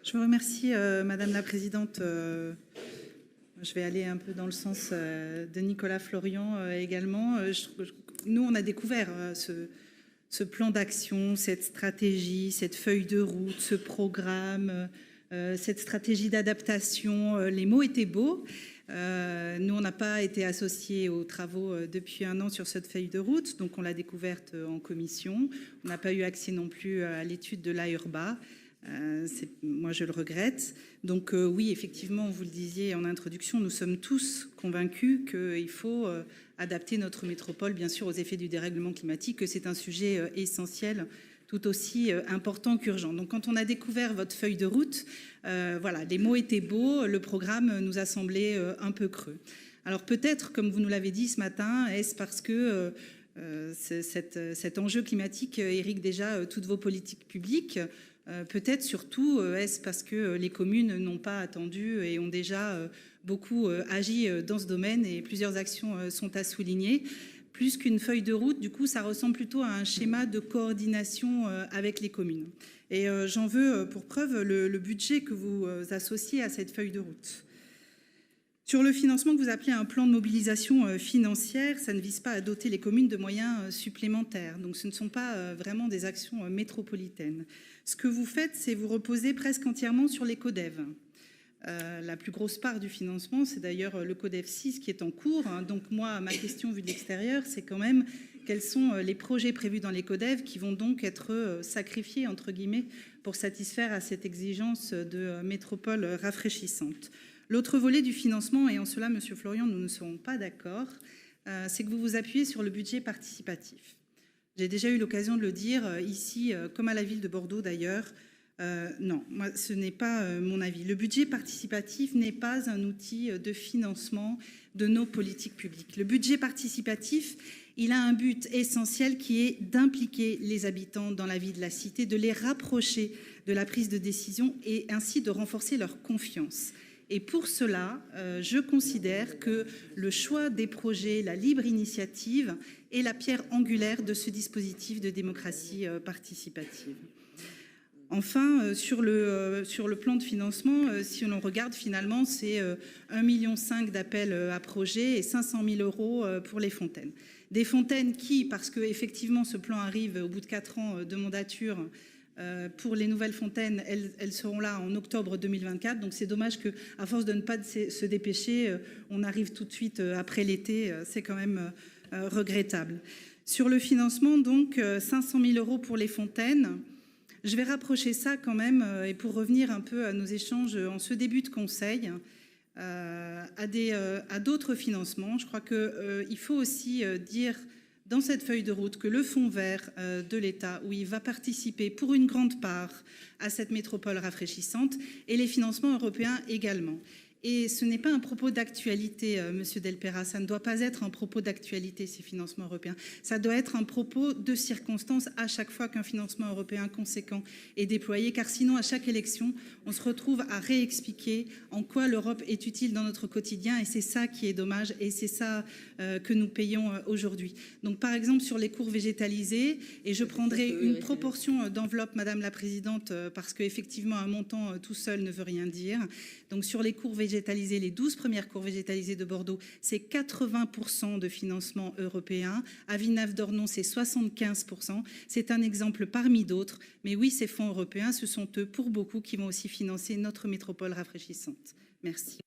Je vous remercie, Madame la Présidente. Je vais aller un peu dans le sens de Nicolas Florian également. Nous, on a découvert ce plan d'action, cette stratégie, cette feuille de route, ce programme, cette stratégie d'adaptation. Les mots étaient beaux. Nous, on n'a pas été associés aux travaux depuis 1 an sur cette feuille de route, donc on l'a découverte en commission. On n'a pas eu accès non plus à l'étude de l'AURBA. Moi, je le regrette. Donc oui, effectivement, vous le disiez en introduction, nous sommes tous convaincus qu'il faut adapter notre métropole, bien sûr, aux effets du dérèglement climatique, que c'est un sujet essentiel, tout aussi important qu'urgent. Donc quand on a découvert votre feuille de route, voilà, les mots étaient beaux, le programme nous a semblé un peu creux. Alors peut-être, comme vous nous l'avez dit ce matin, est-ce parce que cet enjeu climatique irrigue déjà toutes vos politiques publiques? Peut-être surtout, est-ce parce que les communes n'ont pas attendu et ont déjà beaucoup agi dans ce domaine et plusieurs actions sont à souligner. Plus qu'une feuille de route, du coup, ça ressemble plutôt à un schéma de coordination avec les communes. Et j'en veux pour preuve le budget que vous associez à cette feuille de route. Sur le financement que vous appelez un plan de mobilisation financière, ça ne vise pas à doter les communes de moyens supplémentaires. Donc ce ne sont pas vraiment des actions métropolitaines. Ce que vous faites, c'est vous reposer presque entièrement sur les CODEV. La plus grosse part du financement, c'est d'ailleurs le CODEV 6 qui est en cours. Donc moi, ma question vue de l'extérieur, c'est quand même quels sont les projets prévus dans les CODEV qui vont donc être sacrifiés, entre guillemets, pour satisfaire à cette exigence de métropole rafraîchissante. L'autre volet du financement, et en cela, Monsieur Florian, nous ne serons pas d'accord, c'est que vous vous appuyez sur le budget participatif. J'ai déjà eu l'occasion de le dire ici, comme à la ville de Bordeaux d'ailleurs. Non, moi, ce n'est pas mon avis. Le budget participatif n'est pas un outil de financement de nos politiques publiques. Le budget participatif, il a un but essentiel qui est d'impliquer les habitants dans la vie de la cité, de les rapprocher de la prise de décision et ainsi de renforcer leur confiance. Et pour cela, je considère que le choix des projets, la libre initiative est la pierre angulaire de ce dispositif de démocratie participative. Enfin, sur le plan de financement, si on regarde finalement, c'est 1,5 million d'appels à projets et 500 000 euros pour les fontaines. Des fontaines qui, parce qu'effectivement ce plan arrive au bout de 4 ans de mandature, pour les nouvelles fontaines, elles seront là en octobre 2024. Donc c'est dommage qu'à force de ne pas se dépêcher, on arrive tout de suite après l'été. C'est quand même regrettable. Sur le financement, donc 500 000 euros pour les fontaines. Je vais rapprocher ça quand même, et pour revenir un peu à nos échanges en ce début de conseil, à d'autres financements. Je crois qu'il faut aussi dire dans cette feuille de route que le fonds vert de l'État, où il va participer pour une grande part à cette métropole rafraîchissante, et les financements européens également. Et ce n'est pas un propos d'actualité, Monsieur Delpera, ça ne doit pas être un propos d'actualité, ces financements européens. Ça doit être un propos de circonstance à chaque fois qu'un financement européen conséquent est déployé, car sinon, à chaque élection, on se retrouve à réexpliquer en quoi l'Europe est utile dans notre quotidien, et c'est ça qui est dommage, et c'est ça que nous payons aujourd'hui. Donc, par exemple, sur les cours végétalisés, et je prendrai une proportion d'enveloppe, Madame la Présidente, parce qu'effectivement, un montant tout seul ne veut rien dire. Donc, sur les cours végétalisés, les 12 premières cours végétalisées de Bordeaux, c'est 80% de financement européen. À Villeneuve-d'Ornon, c'est 75%. C'est un exemple parmi d'autres. Mais oui, ces fonds européens, ce sont eux, pour beaucoup, qui vont aussi financer notre métropole rafraîchissante. Merci.